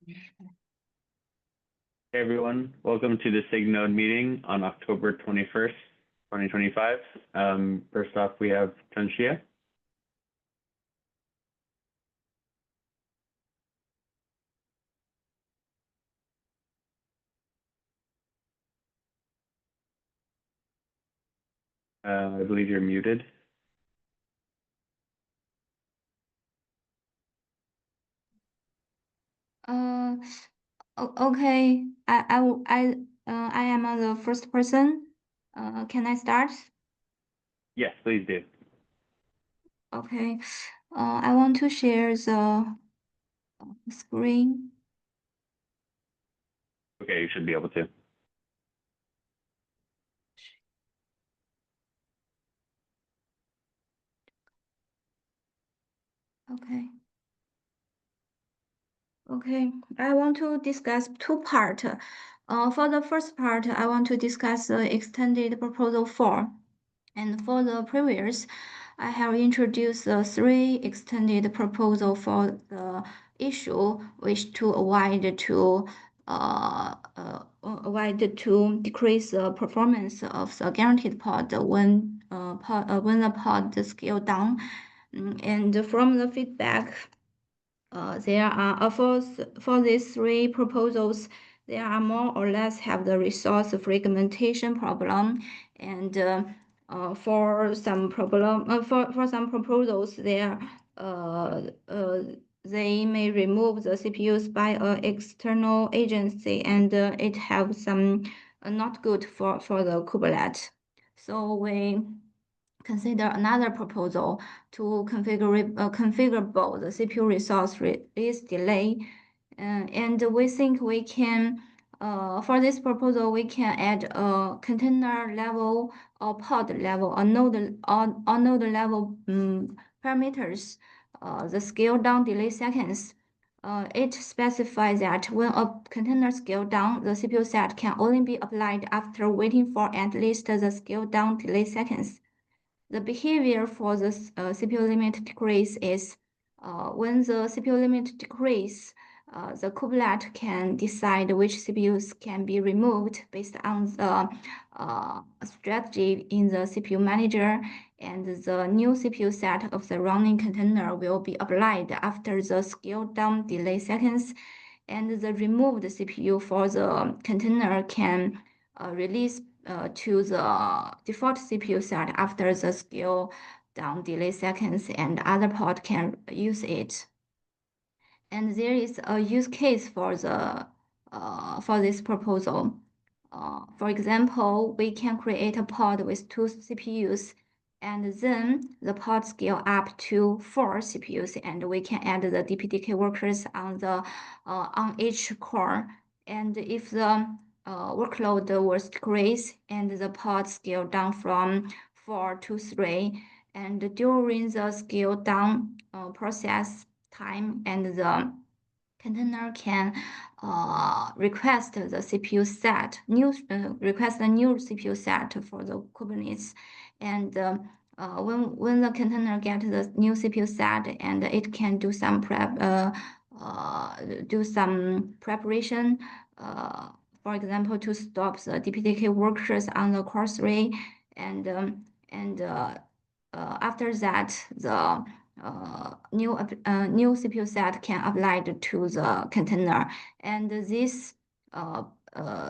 Hey everyone, welcome to the SIG Node meeting on October 21st, 2025. First off, we have Tanshia. I believe you're muted. Okay. I am the first person. Can I start? Yes, please do. Okay. I want to share the screen. Okay, you should be able to. Okay. Okay. I want to discuss two parts. For the first part, I want to discuss the extended proposal 4. And for the previous, I have introduced the 3 extended proposal for the issue, which to avoid to decrease the performance of the guaranteed pod when the pod scale down. And from the feedback, there are for these 3 proposals, there are more or less have the resource fragmentation problem, and for some proposals, they may remove the CPUs by an external agency, and it have some not good for the Kubernetes. So we consider another proposal to configurable the CPU resource release delay. And we think we can, for this proposal, we can add a container level or pod level or node level parameters, the scale down delay seconds. It specifies that when a container scale down, the CPU set can only be applied after waiting for at least the scale down delay seconds. The behavior for the CPU limit decrease is when the CPU limit decrease, the kubelet can decide which CPUs can be removed based on the strategy in the CPU manager, and the new CPU set of the running container will be applied after the scale down delay seconds, and the removed CPU for the container can release to the default CPU set after the scale down delay seconds, and other pod can use it. And there is a use case for this proposal. For example, we can create a pod with 2 CPUs, and then the pod scale up to 4 CPUs, and we can add the DPDK workers on each core. And if the workload was decreased and the pod scale down from 4 to 3, and during the scale down process time, and the container can request the CPU set, request a new CPU set for the Kubernetes. And when the container get the new CPU set, and it can do some preparation, for example, to stop the DPDK workers on the core 3, and after that, the new CPU set can apply to the container, and this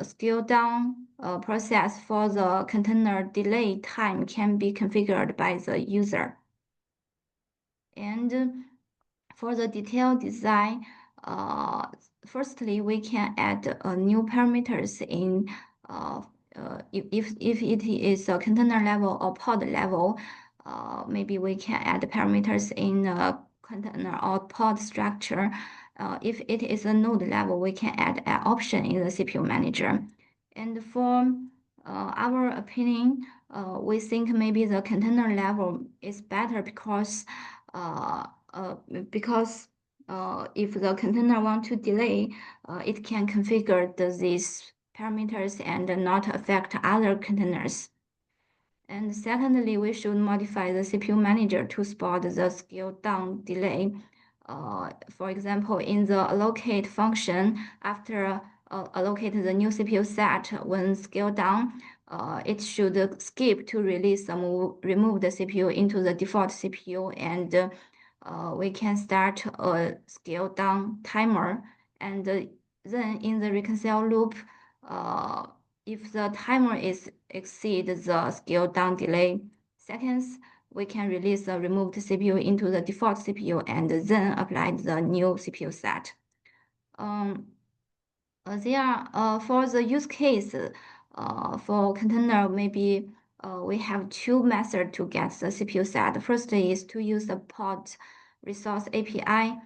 scale down process for the container delay time can be configured by the user. And for the detailed design, firstly, we can add new parameters in if it is a container level or pod level. Maybe we can add parameters in a container or pod structure. If it is a node level, we can add an option in the CPU manager. And for our opinion, we think maybe the container level is better because if the container want to delay, it can configure these parameters and not affect other containers. And secondly, we should modify the CPU manager to spot the scale down delay. For example, in the allocate function, after allocate the new CPU set, when scale down, it should skip to release remove the CPU into the default CPU, and we can start a scale down timer. And then in the reconcile loop, if the timer exceeds the scale down delay seconds, we can release the removed CPU into the default CPU and then apply the new CPU set. For the use case, for container, maybe we have two methods to get the CPU set. First is to use the pod resource API.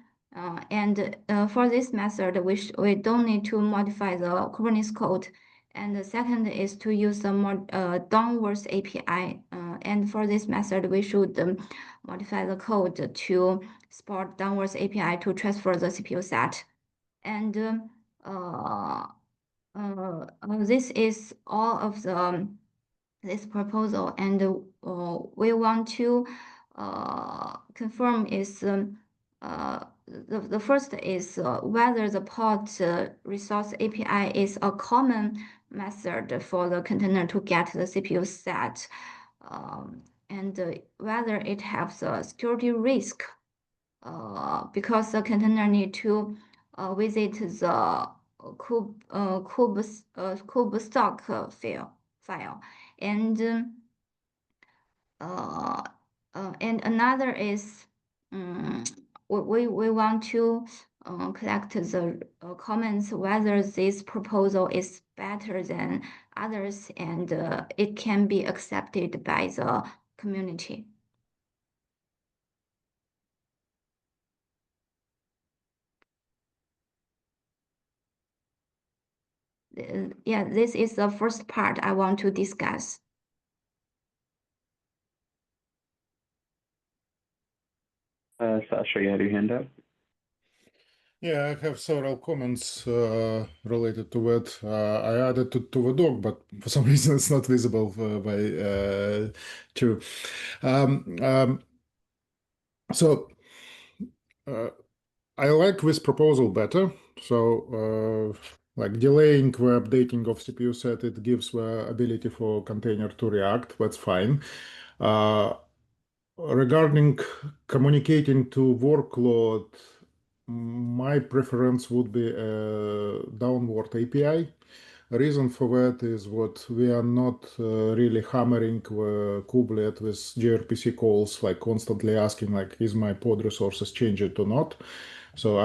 And for this method, we don't need to modify the Kubernetes code. And the second is to use the more downwards API. And for this method, we should modify the code to support downwards API to transfer the CPU set. And this is all of this proposal, and we want to confirm is the first is whether the pod resource API is a common method for the container to get the CPU set, and whether it has a security risk, because the container need to visit the kube stock file, and another is we want to collect the comments whether this proposal is better than others, and it can be accepted by the community. Yeah, this is the first part I want to discuss. Sasha, you had your hand up? Yeah, I have several comments related to it. I added to the doc, but for some reason it's not visible by two. So I like this proposal better. So like delaying the updating of CPU set, it gives the ability for container to react. That's fine. Regarding communicating to workload, my preference would be a downward API. Reason for that is what we are not really hammering the kubelet with gRPC calls, like constantly asking, like, is my pod resources changed or not? So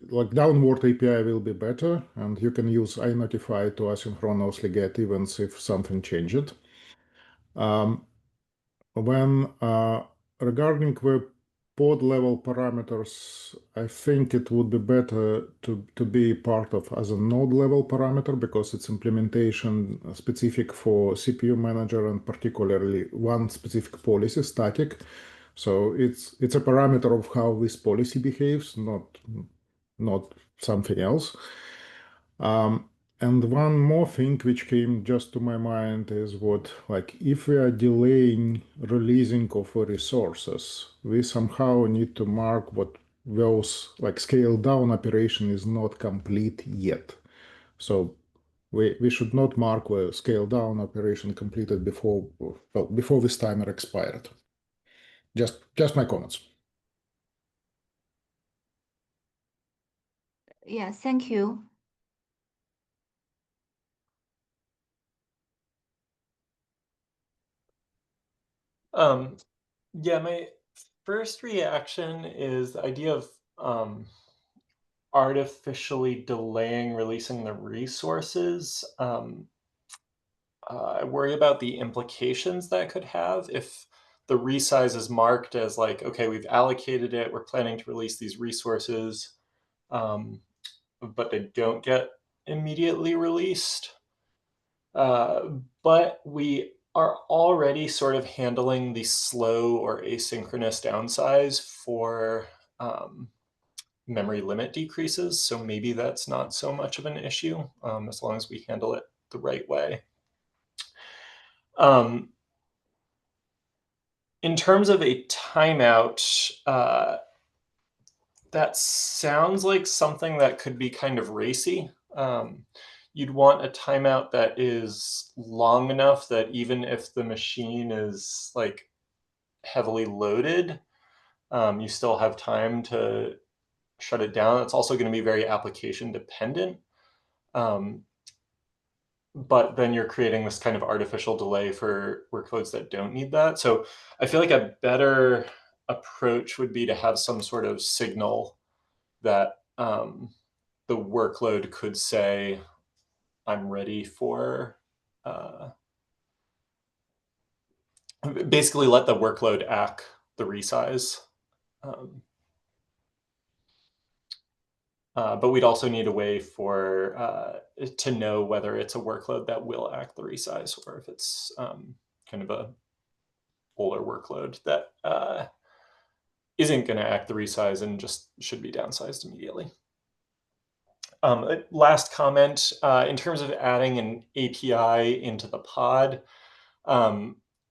like downward API will be better, and you can use iNotify to asynchronously get events if something changed. When regarding the pod level parameters, I think it would be better to be part of as a node level parameter, because it's implementation specific for CPU manager and particularly one specific policy, static. So it's a parameter of how this policy behaves, not something else. And one more thing which came just to my mind is what, like, if we are delaying releasing of resources, we somehow need to mark what those, like, scale down operation is not complete yet. So we should not mark the scale down operation completed before, well, before this timer expired. Just my comments. Yeah, thank you. Yeah, my first reaction is the idea of artificially delaying releasing the resources. I worry about the implications that could have if the resize is marked as like, okay, we've allocated it, we're planning to release these resources, but they don't get immediately released. But we are already sort of handling the slow or asynchronous downsize for memory limit decreases. So maybe that's not so much of an issue as long as we handle it the right way. In terms of a timeout, That sounds like something that could be kind of racy. You'd want a timeout that is long enough that even if the machine is like heavily loaded, you still have time to shut it down. It's also going to be very application dependent. But then you're creating this kind of artificial delay for workloads that don't need that. So I feel like a better approach would be to have some sort of signal that the workload could say, I'm ready for, basically let the workload act the resize. But we'd also need a way for to know whether it's a workload that will act the resize or if it's kind of a older workload that isn't going to act the resize and just should be downsized immediately. Last comment, in terms of adding an API into the pod,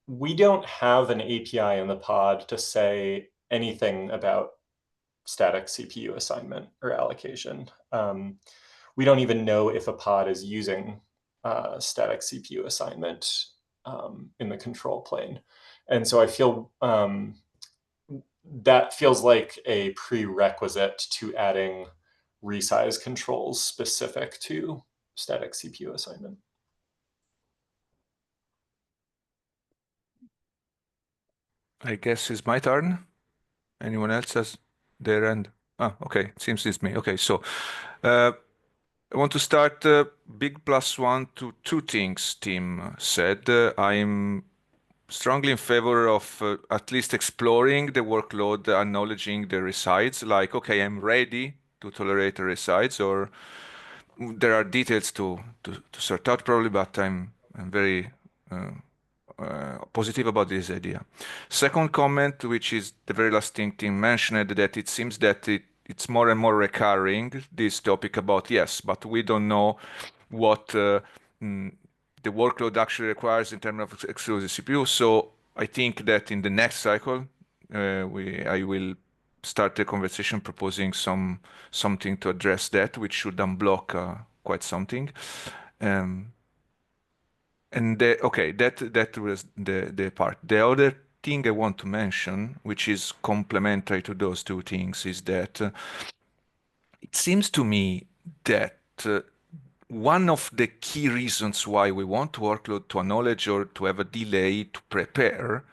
we don't have an API in the pod to say anything about static CPU assignment or allocation. We don't even know if a pod is using static CPU assignment in the control plane. And so I feel that feels like a prerequisite to adding resize controls specific to static CPU assignment. I guess it's my turn. Anyone else has their end? Ah, okay. Seems it's me. Okay, so I want to start big +1 to two things Tim said. I'm strongly in favor of at least exploring the workload, acknowledging the resides, like, okay, I'm ready to tolerate the resides, or there are details to sort out probably, but I'm very positive about this idea. Second comment, which is the very last thing Tim mentioned, that it seems that it's more and more recurring, this topic about, yes, but we don't know what the workload actually requires in terms of exclusive CPU. So I think that in the next cycle, I will start the conversation proposing something to address that, which should unblock quite something. And okay, that was the part. The other thing I want to mention, which is complementary to those two things, is that it seems to me that one of the key reasons why we want workload to acknowledge or to have a delay to prepare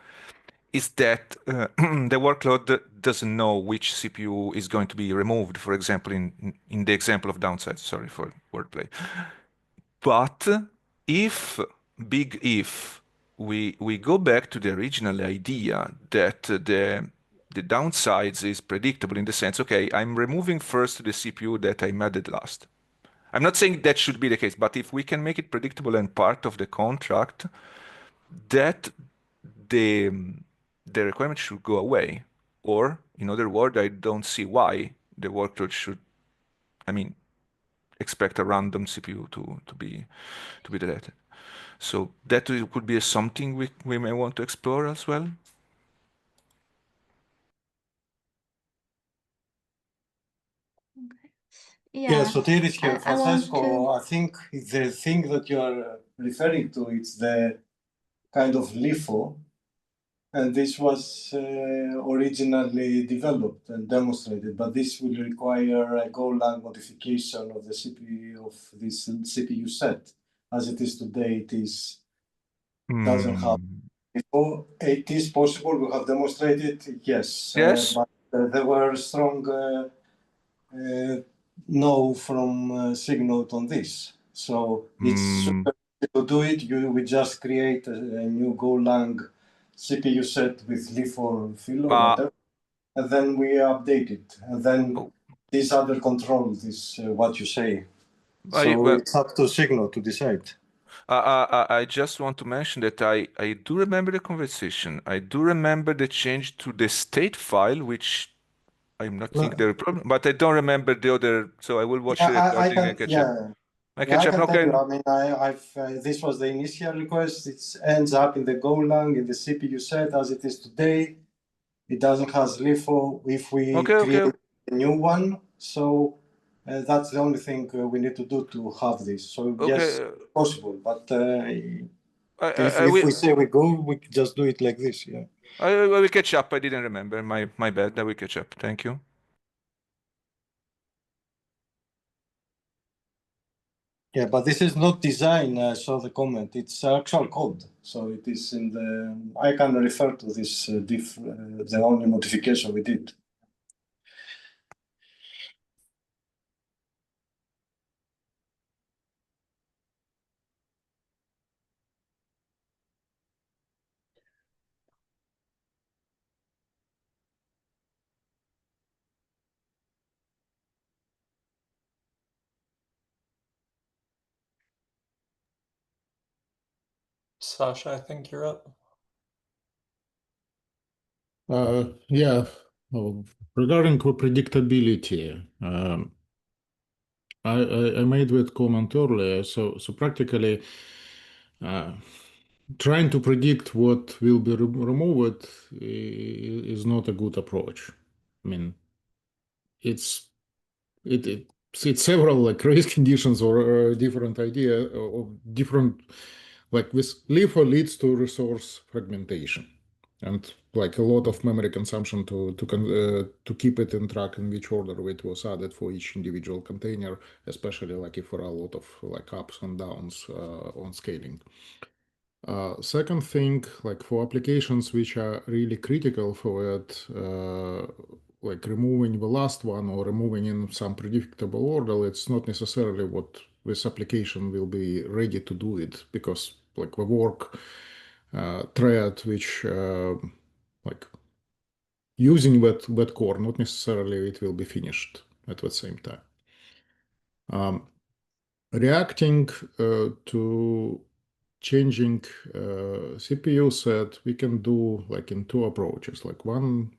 is that the workload doesn't know which CPU is going to be removed, for example, in the example of downside, sorry for wordplay. But if, big if, we go back to the original idea that the downsides is predictable in the sense, okay, I'm removing first the CPU that I added last. I'm not saying that should be the case, but if we can make it predictable and part of the contract, that the requirement should go away. Or, in other words, I don't see why the workload should, I mean, expect a random CPU to be deleted. So that could be something we may want to explore as well. Yeah, Sotiris here, I want Francesco. I think the thing that you are referring to is the kind of LIFO, and this was originally developed and demonstrated, but this will require a Golang modification of the CPU of this CPU set. As it is today, it doesn't have LIFO. It is possible. We have demonstrated, yes. Yes. But there were strong no from SIG Node on this. So it's super easy to do it. We just create a new Golang CPU set with LIFO or fill or whatever, and then we update it. And then this other control is what you say. So it's up to SIG Node to decide. I just want to mention that I do remember the conversation. I do remember the change to the state file, which I'm not thinking there is a problem, but I don't remember the other. So I will watch the recording and catch up. I can tell you. I mean, this was the initial request. It ends up in the Golang in the CPU set as it is today. It doesn't have LIFO. If we create a new one. So that's the only thing we need to do to have this. So yes, Okay. possible. But I if will. we say we go, we just do it like this. Yeah. I will catch up. I didn't remember. My bad. I will catch up. Thank you. Yeah, but this is not design. I saw the comment. It's actual code. So it is in the. I can refer to this the only modification we did. Sasha, I think you're up. Yeah, well, regarding predictability, I made that comment earlier. So practically, trying to predict what will be removed is not a good approach. I mean, it's several like race conditions or different idea of different, like this LIFO leads to resource fragmentation and like a lot of memory consumption to keep it in track in which order it was added for each individual container, especially like if there are a lot of like ups and downs on scaling. Second thing, like for applications which are really critical for it, like removing the last one or removing in some predictable order, it's not necessarily what this application will be ready to do it, because like the work thread which like using that core, not necessarily it will be finished at the same time. Reacting to changing CPU set, we can do like in two approaches. Like one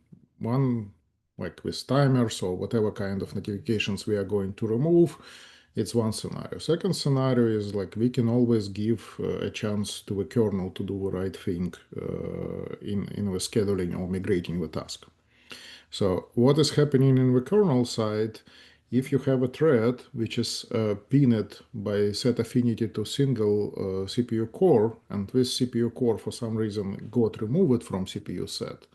like with timers or whatever kind of notifications we are going to remove. It's one scenario. Second scenario is like we can always give a chance to the kernel to do the right thing in the scheduling or migrating the task. So what is happening in the kernel side? If you have a thread which is pinned by set affinity to single CPU core, and this CPU core for some reason got removed from CPU set,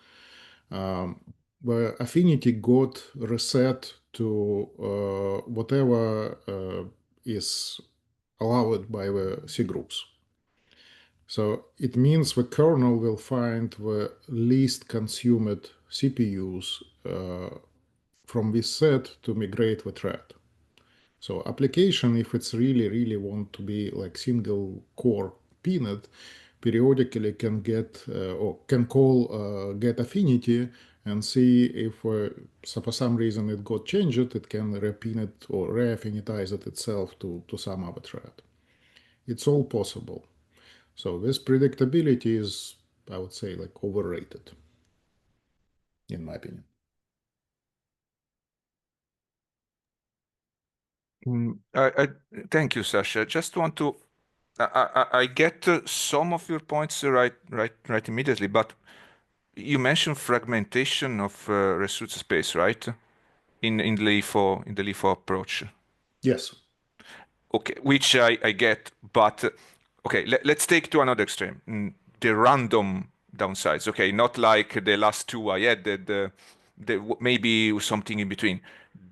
the affinity got reset to whatever is allowed by the C groups. So it means the kernel will find the least consumed CPUs from this set to migrate the thread. So application, if it's really want to be like single core pinned, periodically can get or can call get affinity and see if so for some reason it got changed, it can repin it or reaffinitize it itself to some other thread. It's all possible. So this predictability is, I would say, like overrated, in my opinion. I thank you, Sasha. Just want to. I get some of your points right immediately, but you mentioned fragmentation of resource space, right? In the LIFO approach. Yes. Okay, which I get, but okay, let's take to another extreme. The random downsides. Okay, not like the last two I added, maybe something in between.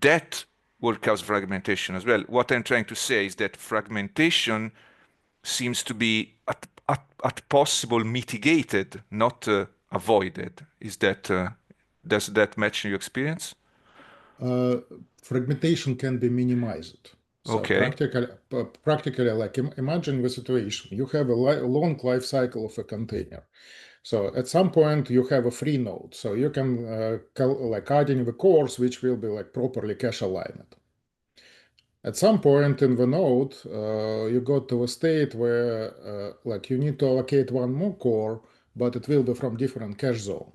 That will cause fragmentation as well. What I'm trying to say is that fragmentation seems to be at possible mitigated, not avoided. Is that does that match your experience? Fragmentation can be minimized. So Okay. practically, like imagine the situation. You have a long life cycle of a container. So at some point you have a free node. So you can like adding the cores which will be like properly cache aligned. At some point in the node, you got to a state where like you need to allocate one more core, but it will be from different cache zone.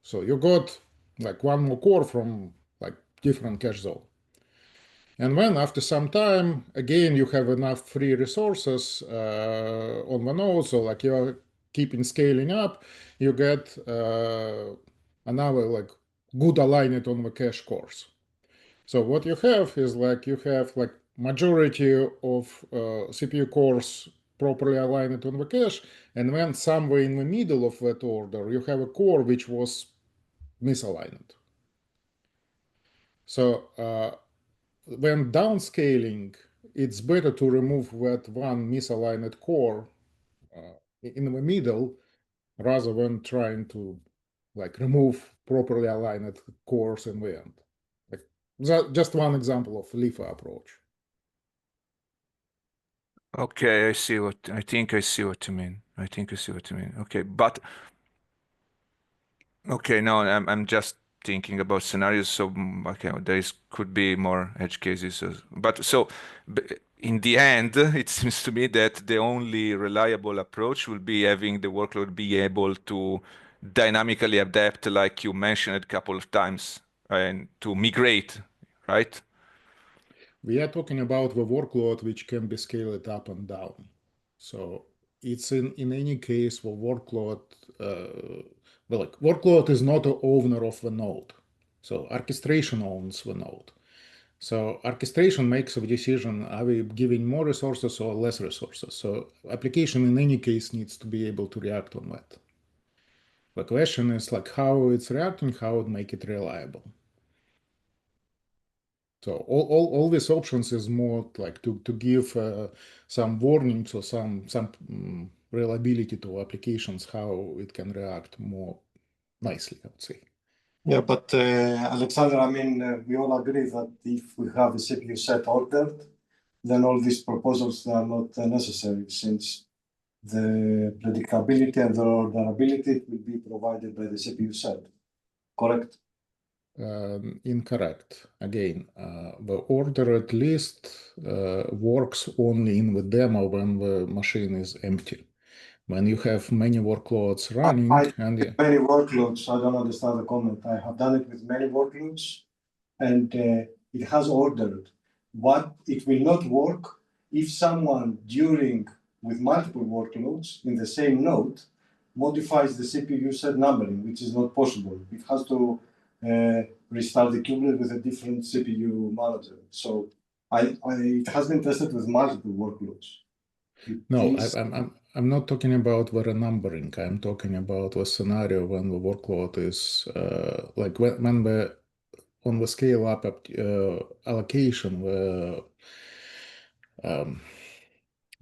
So you got like one more core from like different cache zone. And then after some time, again, you have enough free resources on the node, so like you're keeping scaling up, you get another like good aligned on the cache cores. So what you have is you have majority of CPU cores properly aligned on the cache, and then somewhere in the middle of that order, you have a core which was misaligned. So when downscaling, it's better to remove that one misaligned core in the middle rather than trying to remove properly aligned cores in the end. Just one example of LIFA approach. Okay, I think I see what you mean. Okay, but okay, no, I'm just thinking about scenarios. So okay, could be more edge cases. But so in the end, it seems to me that the only reliable approach will be having the workload be able to dynamically adapt, like you mentioned a couple of times, and to migrate, right? We are talking about the workload which can be scaled up and down. So it's in any case the workload. Workload is not the owner of the node. So orchestration owns the node. So orchestration makes a decision, are we giving more resources or less resources? So application in any case needs to be able to react on that. The question is how it's reacting, how it make it reliable. So all these options is more to give some warnings or some reliability to applications, how it can react more nicely, I would say. Yeah, but Alexander, I mean, we all agree that if we have a CPU set ordered, then all these proposals are not necessary, since the predictability and the orderability will be provided by the CPU set. Correct? Incorrect. Again, the ordered list works only in the demo when the machine is empty. When you have many workloads running, many workloads, I don't understand the comment. I have done it with many workloads, and it has ordered. What it will not work if someone with multiple workloads in the same node modifies the CPU set numbering, which is not possible. It has to restart the kubelet with a different CPU manager. So it has been tested with multiple workloads. I'm not talking about the renumbering. I'm talking about a scenario when the workload is when on the scale up allocation,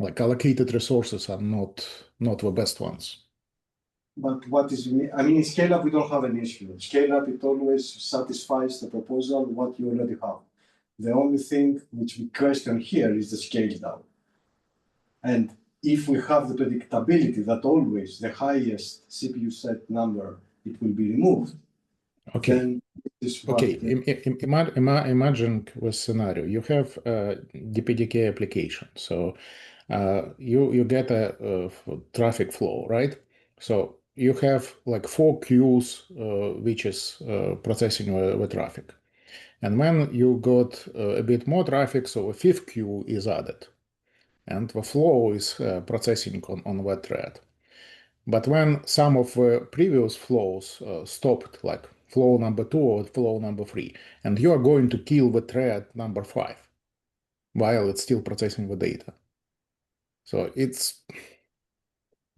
allocated resources are not the best ones. But in scale up, we don't have an issue. Scale up, it always satisfies the proposal, what you already have. The only thing which we question here is the scale down. And if we have the predictability that always the highest CPU set number, it will be removed. Okay. Then this is what imagine the scenario. You have a DPDK application. So you get a traffic flow, right? So you have 4 queues which is processing the traffic. And when you got a bit more traffic, so a 5th queue is added. And the flow is processing on that thread. But when some of the previous flows stopped, like flow number 2 or flow number 3, and you are going to kill the thread number 5 while it's still processing the data. So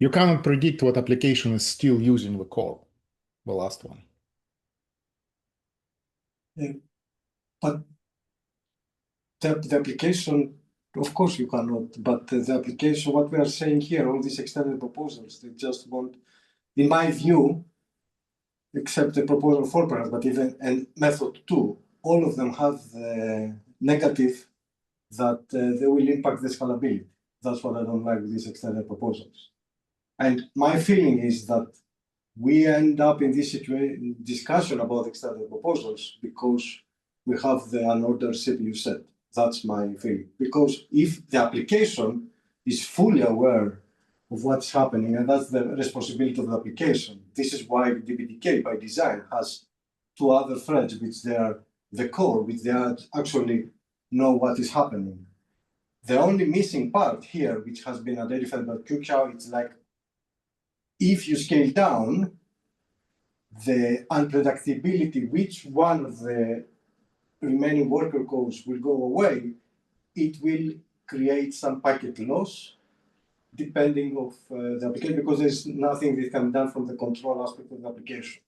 you cannot predict what application is still using the core, the last one. But the application, of course you cannot, but the application, what we are saying here, all these extended proposals, they just want, in my view, except the proposal 4 perhaps, but even and method 2, all of them have the negative that they will impact the scalability. That's what I don't like with these extended proposals. And my feeling is that we end up in this discussion about extended proposals because we have the unordered CPU set. That's my feeling. Because if the application is fully aware of what's happening, and that's the responsibility of the application. This is why DPDK by design has 2 other threads, which they are the core, which they actually know what is happening. The only missing part here, which has been identified by QChow, it's if you scale down, the unpredictability, which one of the remaining worker codes will go away, it will create some packet loss depending of the application, because there's nothing that can be done from the control aspect of the application.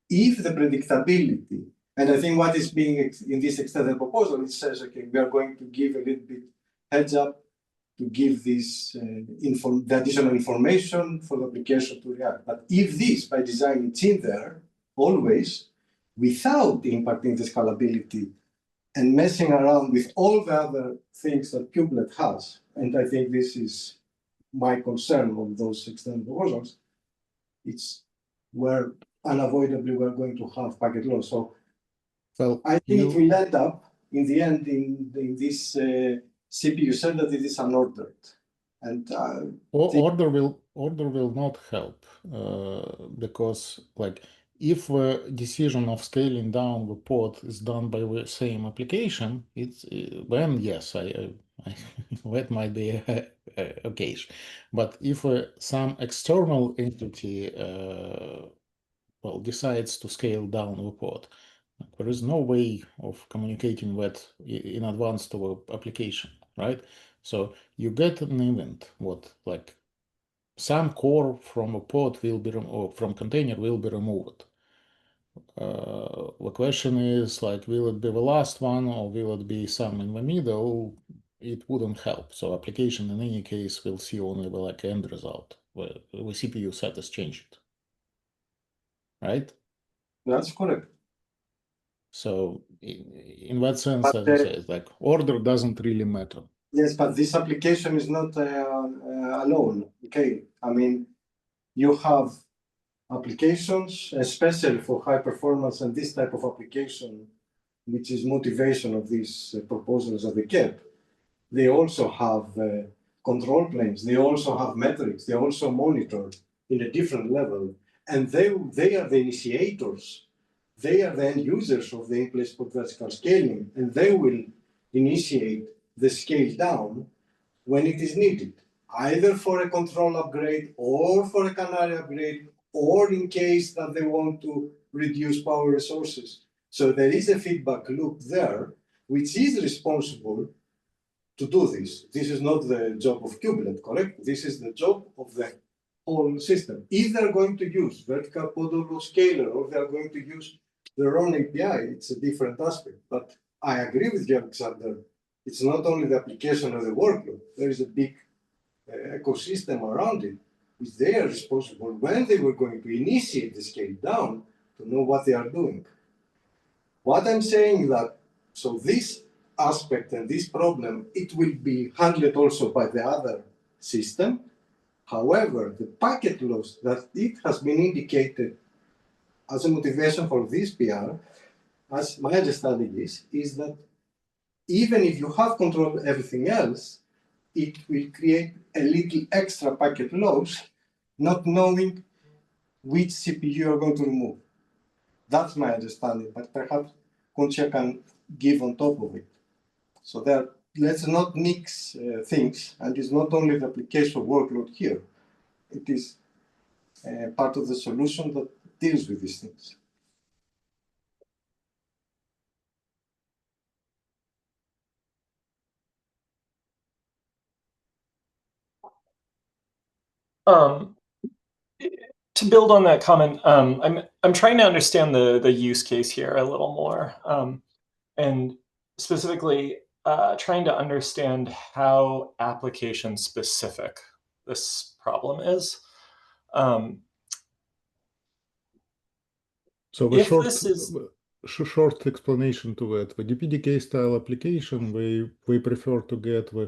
If the predictability, and I think what is being in this extended proposal, it says, okay, we are going to give a little bit heads up to give this the additional information for the application to react. But if this, by design, it's in there always, without impacting the scalability and messing around with all the other things that Kubernetes has, and I think this is my concern on those extended proposals, it's where unavoidably we're going to have packet loss. So Well, I think it will end up in the end in this CPU said that it is unordered, and order will not help because like if the decision of scaling down the pod is done by the same application, it's then yes, that might be a case. But if some external entity well decides to scale down the pod, there is no way of communicating that in advance to the application, right? So you get an event, what like some core from a pod will be or from container will be removed. The question is like, will it be the last one or will it be some in the middle? It wouldn't help. So application in any case will see only the like end result where the CPU set is changed, right? that's correct. So in that sense, as I say, it's like order doesn't really matter. Yes, but this application is not alone. Okay, I mean, you have applications, especially for high performance and this type of application, which is motivation of these proposals that they kept. They also have control planes. They also have metrics. They also monitor in a different level, and they are the initiators. They are the end users of the in-place pod vertical scaling, and they will initiate the scale down when it is needed, either for a control upgrade or for a canary upgrade, or in case that they want to reduce power resources. So there is a feedback loop there, which is responsible to do this. This is not the job of Kubernetes, correct? This is the job of the whole system. If they're going to use vertical pod scaler or they're going to use their own API, it's a different aspect. But I agree with you, Alexander. It's not only the application of the workload. There is a big ecosystem around it, which they are responsible when they were going to initiate the scale down to know what they are doing. What I'm saying that, so this aspect and this problem, it will be handled also by the other system. However, the packet loss that it has been indicated as a motivation for this PR, as my understanding is that even if you have controlled everything else, it will create a little extra packet loss, not knowing which CPU you're going to remove. That's my understanding, but perhaps Concha can give on top of it. So there, let's not mix things, and it's not only the application workload here. It is part of the solution that deals with these things. To build on that comment, I'm trying to understand the use case here a little more, and specifically trying to understand how application specific this problem is. So if this is short explanation to that. The DPDK style application, we prefer to get the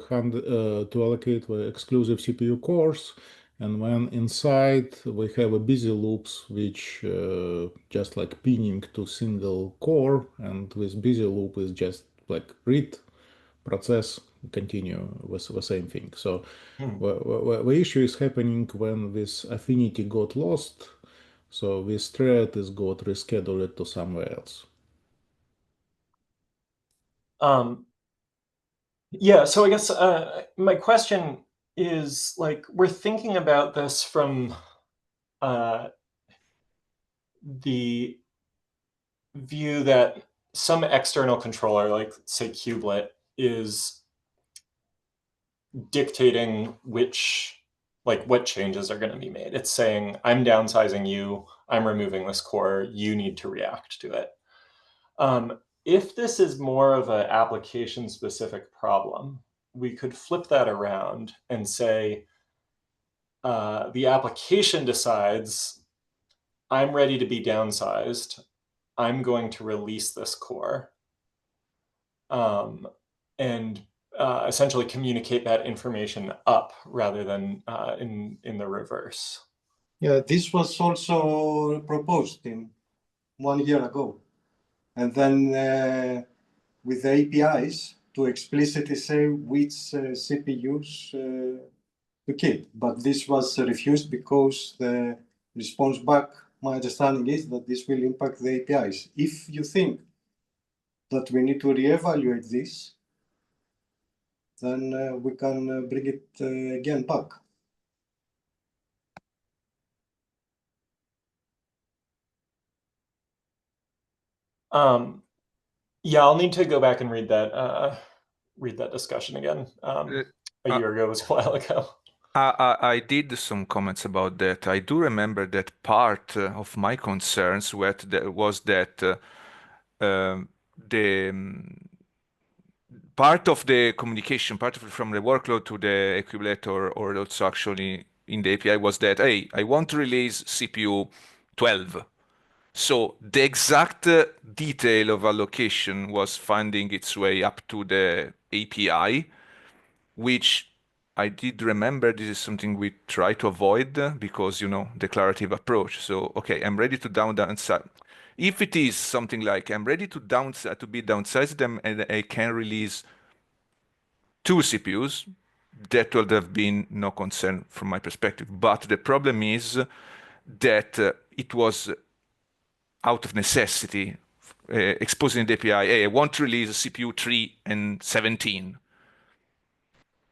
to allocate the exclusive CPU cores, and when inside we have a busy loops which just like pinning to single core, and with busy loop is just like read, process, continue with the same thing. So the issue is happening when this affinity got lost. So this thread is got rescheduled to somewhere else. Yeah, so I guess my question is, like, we're thinking about this from the view that some external controller, like say kubelet, is dictating what changes are going to be made. It's saying, I'm downsizing you, I'm removing this core, you need to react to it. If this is more of an application-specific problem, we could flip that around and say, the application decides, I'm ready to be downsized, I'm going to release this core, and essentially communicate that information up rather than in the reverse. Yeah, this was also proposed 1 year ago. And then with the APIs to explicitly say which CPUs to keep. But this was refused because the response back, my understanding is that this will impact the APIs. If you think that we need to reevaluate this, then we can bring it again back. Yeah, I'll need to go back and read that discussion again. A year ago was a while ago. I did some comments about that. I do remember that part of my concerns was that the part of the communication, from the workload to the equivalent or also actually in the API was that, hey, I want to release CPU 12. So the exact detail of allocation was finding its way up to the API, which I did remember this is something we try to avoid because, declarative approach. So, okay, I'm ready to downsize. If it is something like I'm ready to be downsized them and I can release 2 CPUs, that would have been no concern from my perspective. But the problem is that it was out of necessity, exposing the API, hey, I want to release CPU 3 and 17.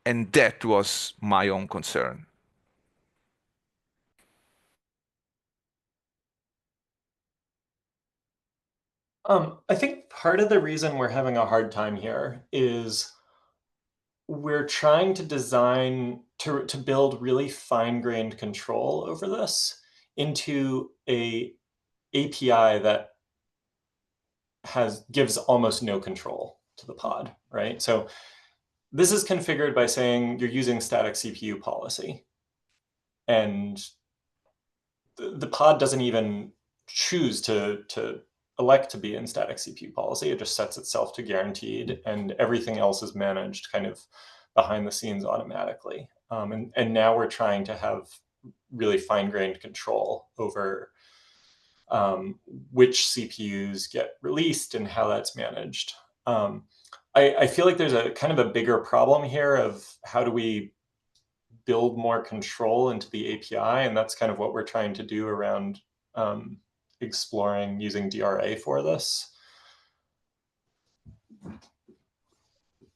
And that was my own concern. I think part of the reason we're having a hard time here is we're trying to design, to build really fine-grained control over this into a API that gives almost no control to the pod, right? So this is configured by saying you're using static CPU policy. And the pod doesn't even choose to elect to be in static CPU policy. It just sets itself to guaranteed, and everything else is managed kind of behind the scenes automatically. And now we're trying to have really fine-grained control over which CPUs get released and how that's managed. I feel like there's a kind of a bigger problem here of how do we build more control into the API, and that's kind of what we're trying to do around exploring using DRA for this.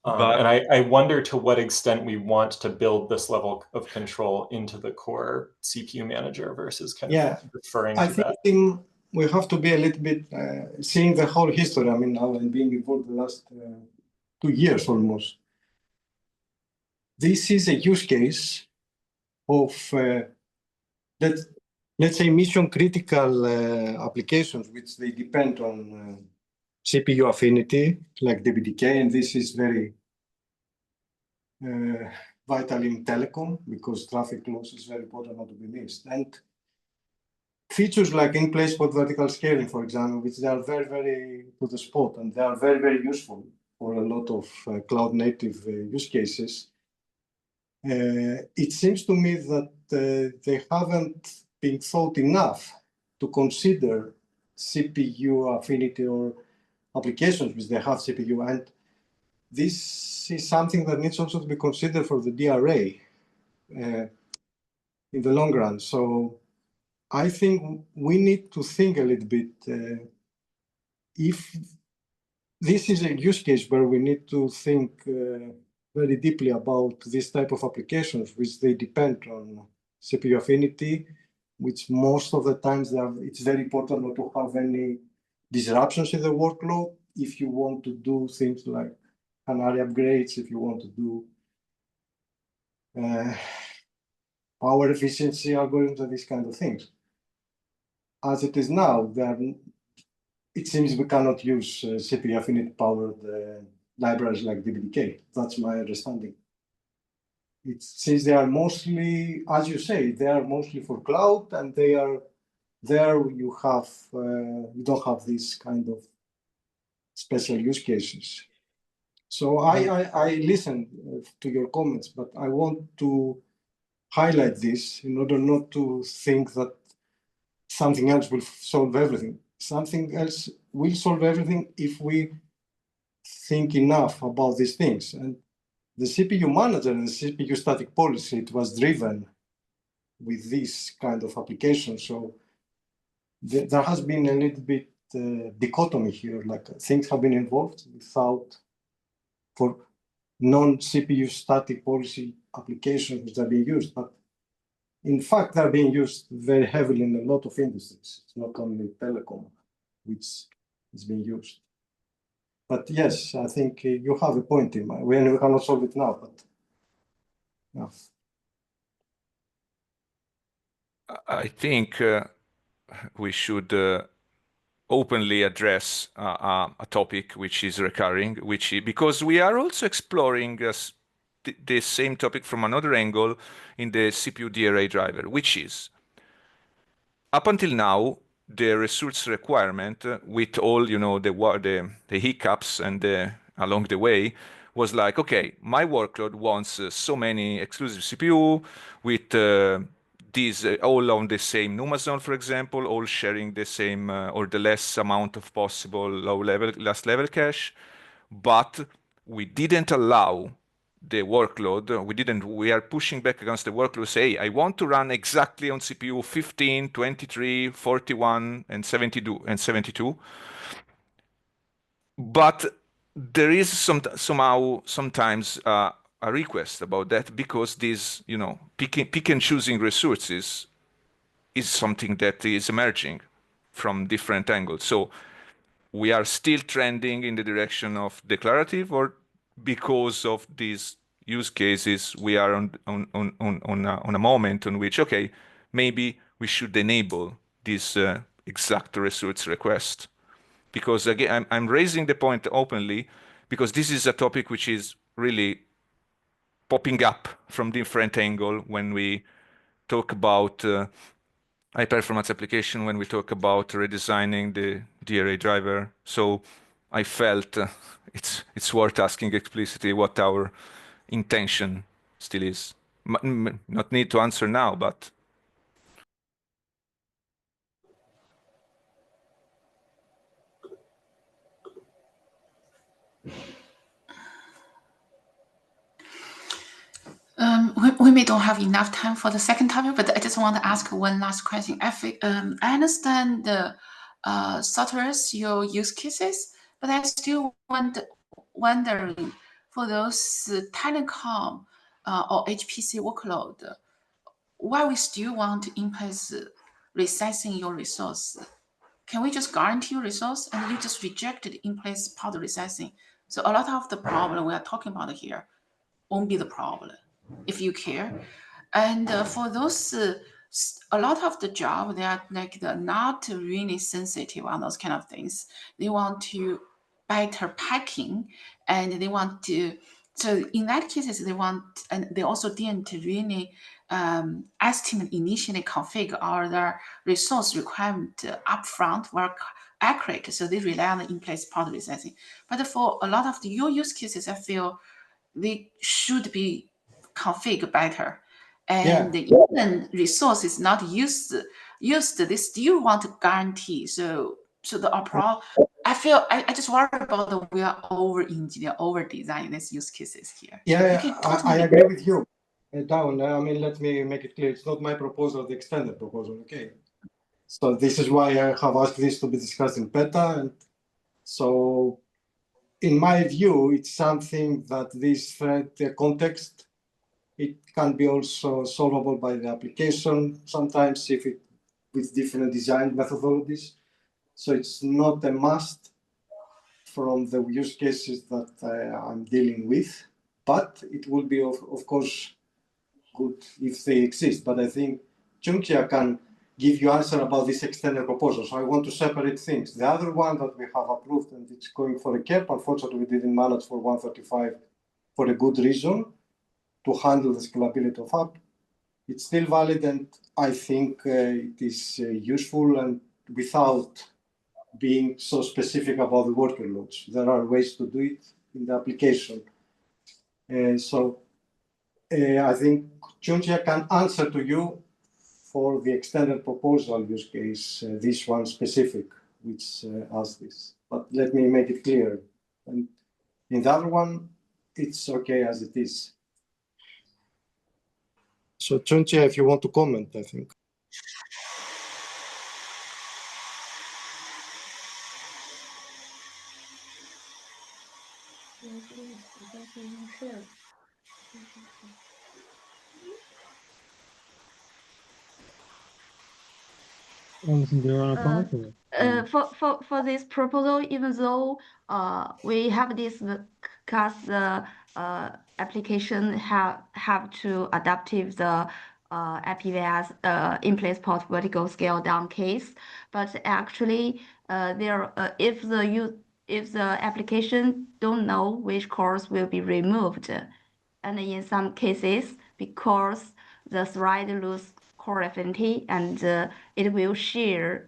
And I wonder to what extent we want to build this level of control into the core CPU manager versus kind of referring to that. I think we have to be a little bit seeing the whole history. I mean, now and being involved the last 2 years almost. This is a use case of, let's say, mission-critical applications, which they depend on CPU affinity, like DBDK, and this is very vital in telecom because traffic loss is very important not to be missed. And features like in-place pod vertical scaling, for example, which they are very, very to the spot, and they are very, very useful for a lot of cloud-native use cases. It seems to me that they haven't been thought enough to consider CPU affinity or applications which they have CPU. And this is something that needs also to be considered for the DRA in the long run. So I think we need to think a little bit if this is a use case where we need to think very deeply about this type of applications, which they depend on CPU affinity which most of the times it's very important not to have any disruptions in the workload if you want to do things like canary upgrades, if you want to do power efficiency algorithms and these kind of things. As it is now, it seems we cannot use CPU affinity powered libraries like DBDK. That's my understanding. Since they are mostly, as you say, they are mostly for cloud, and they are there. You don't have these kind of special use cases. So I listen to your comments, but I want to highlight this in order not to think that something else will solve everything. Something else will solve everything if we think enough about these things. And the CPU manager and the CPU static policy, it was driven with this kind of application. So there has been a little bit dichotomy here, like things have been involved for non-CPU static policy applications which are being used. But in fact, they're being used very heavily in a lot of industries. It's not only telecom, which is being used. But yes, I think you have a point in mind. We cannot solve it now, but yeah. I think we should openly address a topic which is recurring, because we are also exploring the same topic from another angle in the CPU DRA driver, which is, up until now, the resource requirement with all, the hiccups and along the way was like, okay, my workload wants so many exclusive CPU with these all on the same NUMA zone, for example, all sharing the same or the less amount of possible last level cache, but we didn't allow the workload. We are pushing back against the workload, say, I want to run exactly on CPU 15, 23, 41, and 72. But there is sometimes a request about that, because this, pick and choosing resources is something that is emerging from different angles. So we are still trending in the direction of declarative, or because of these use cases, we are on a moment on which, okay, maybe we should enable this exact resource request. Because again, I'm raising the point openly because this is a topic which is really popping up from different angle when we talk about high performance application, when we talk about redesigning the DRA driver. So I felt it's worth asking explicitly what our intention still is. Not need to answer now, but We may don't have enough time for the second topic, but I just want to ask one last question. I understand the software's your use cases, but I still wondering for those telecom or HPC workload, why we still want to in-place resizing your resource? Can we just guarantee resource and you just rejected in-place pod resizing? So a lot of the problem we are talking about here won't be the problem if you care. And for those, a lot of the job, they are like not really sensitive on those kind of things. They want to better packing, and they want to. So in that cases, they want, and they also didn't really estimate initially configure or their resource requirement upfront were accurate. So they rely on the in-place pod resizing. But for a lot of your use cases, I feel they should be configured better. And the even resource is not used, they still want to guarantee. So the approach, I feel I just worry about the we are over-engineer, over-design these use cases here. I agree with you. Down. I mean, let me make it clear. It's not my proposal, the extended proposal. Okay. So this is why I have asked this to be discussed in beta. And so in my view, it's something that this thread context, it can be also solvable by the application. Sometimes if it with different design methodologies. So it's not a must from the use cases that I'm dealing with, but it will be, of course, good if they exist. But I think Chunkia can give you answer about this extended proposal. So I want to separate things. The other one that we have approved, and it's going for a cap, unfortunately, we didn't manage for 135 for a good reason to handle the scalability of app. It's still valid, and I think it is useful and without being so specific about the worker loads. There are ways to do it in the application. I think Chuntia can answer to you for the extended proposal use case, this one specific, which asks this. But let me make it clear. And in the other one, it's okay as it is. So Chuntia, if you want to comment, I think. Alison, do you want to comment? For this proposal, even though we have discussed the application have to adaptive the IPVS in place port vertical scale down case, but actually if the application don't know which cores will be removed, and in some cases because the thread lose core affinity and it will share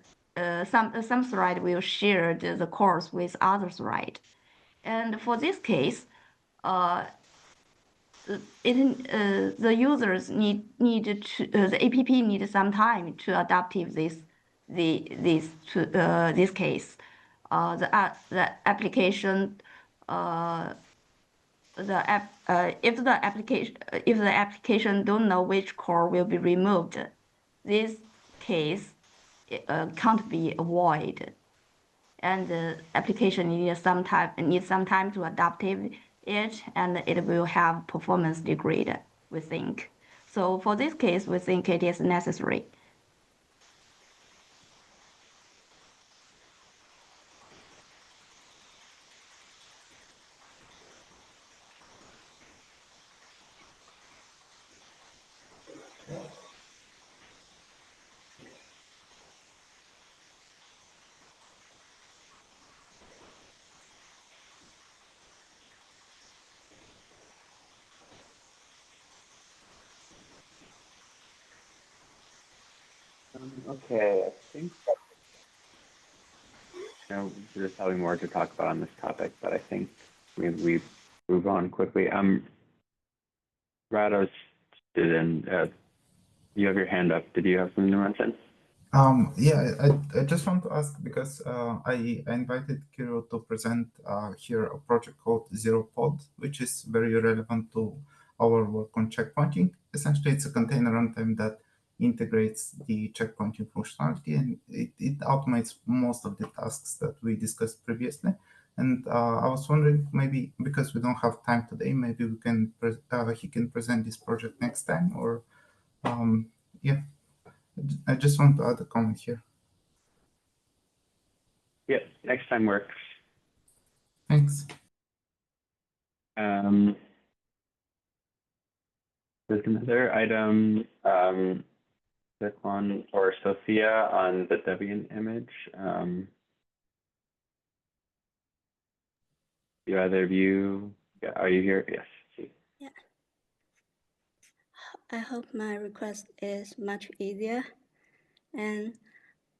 some thread will share the cores with other thread. And for this case, the users need to the app need some time to adapt this case. The application if the application don't know which core will be removed, this case can't be avoided, and the application needs some time to adapt it, and it will have performance degrade, we think. So for this case, we think it is necessary. Okay, I think there's probably more to talk about on this topic, but I think we move on quickly. Rados, you have your hand up. Did you have something to mention? Yeah, I just want to ask because I invited Kiro to present here a project called ZeroPod, which is very relevant to our work on checkpointing. Essentially, it's a container runtime that integrates the checkpointing functionality, and it automates most of the tasks that we discussed previously. And I was wondering, maybe because we don't have time today, maybe we can he can present this project next time, or yeah. I just want to add a comment here. Yeah, next time works. Thanks. There's another item, Stefan or Sophia on the Debian image. Do either of you, are you here? Yes. Yeah. I hope my request is much easier, and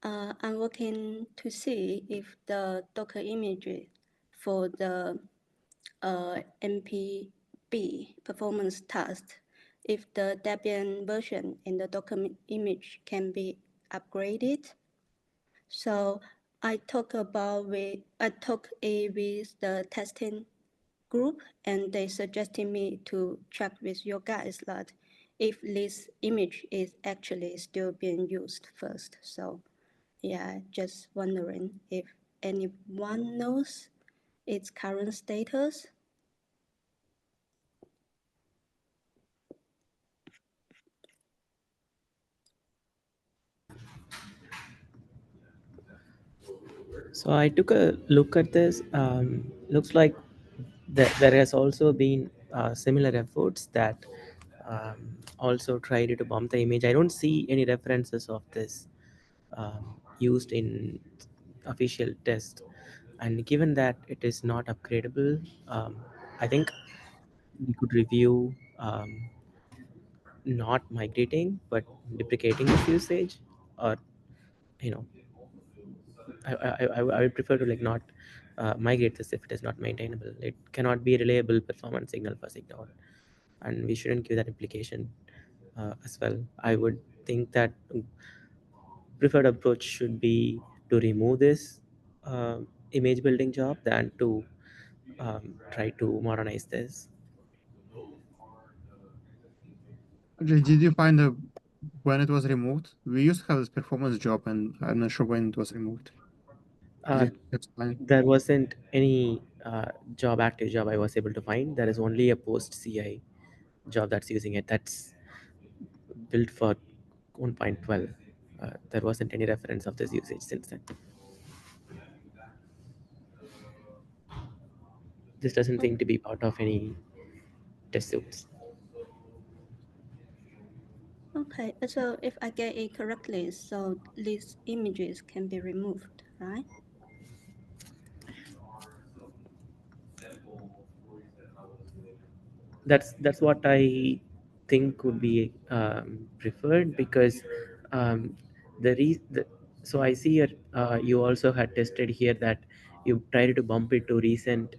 I'm working to see if the Docker image for the MPB performance test, if the Debian version in the Docker image can be upgraded. So I talked it with the testing group, and they suggested me to check with your guys that if this image is actually still being used first. So yeah, just wondering if anyone knows its current status. So I took a look at this. Looks like there has also been similar efforts that also tried to bump the image. I don't see any references of this used in official tests. And given that it is not upgradable, I think we could review not migrating but deprecating this usage, or you know, I would prefer to like not migrate this if it is not maintainable. It cannot be a reliable performance signal for SIG Node, and we shouldn't give that implication as well. I would think that preferred approach should be to remove this image building job than to try to modernize this. Did you find when it was removed? We used to have this performance job, and I'm not sure when it was removed. There wasn't any active job I was able to find. There is only a post CI job that's using it. That's built for 1.12. There wasn't any reference of this usage since then. This doesn't seem to be part of any test suits. Okay, so if I get it correctly, so these images can be removed, right? That's what I think would be preferred, because so I see you also had tested here that you tried to bump it to recent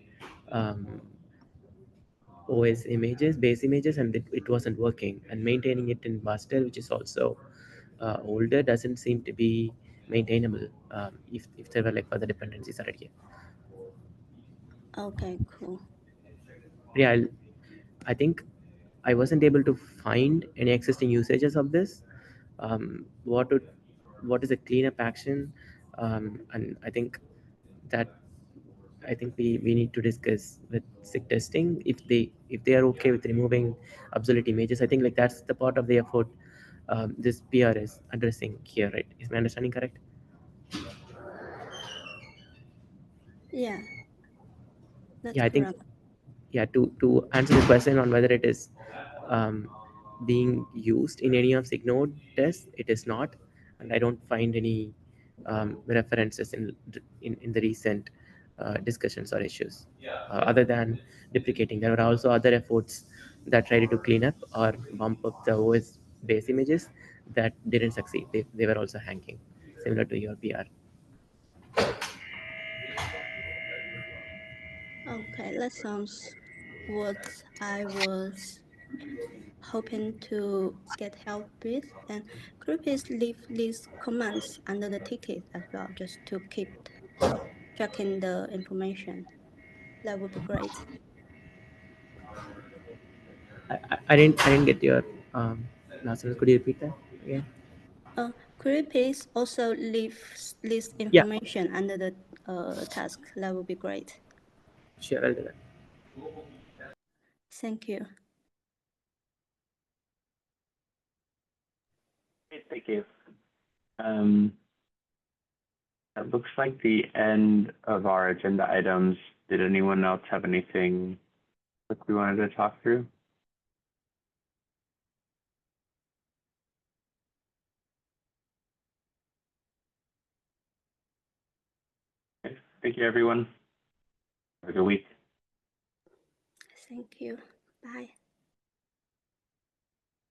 OS images, base images, and it wasn't working. And maintaining it in master, which is also older, doesn't seem to be maintainable if there were like further dependencies added here. Okay, cool. Yeah, I think I wasn't able to find any existing usages of this. What is a cleanup action? And I think we need to discuss with SIG testing if they are okay with removing obsolete images. I think like that's the part of the effort this PR is addressing here, right? Is my understanding correct? Yeah. That's Yeah, I think correct. yeah, to answer the question on whether it is being used in any of SIG Node tests, it is not, and I don't find any references in the recent discussions or issues other than deprecating. There were also other efforts that tried to clean up or bump up the OS base images that didn't succeed. They were also hanging, similar to your PR. Okay, that sounds what I was hoping to get help with. And could you please leave these comments under the ticket as well, just to keep tracking the information? That would be great. I didn't get your last sentence. Could you repeat that again? Could you please also leave this information under the task? That would be great. Sure, I'll do that. Thank you. Thank you. It looks like the end of our agenda items. Did anyone else have anything that we wanted to talk through? Okay. Thank you, everyone. Have a good week. Thank you. Bye.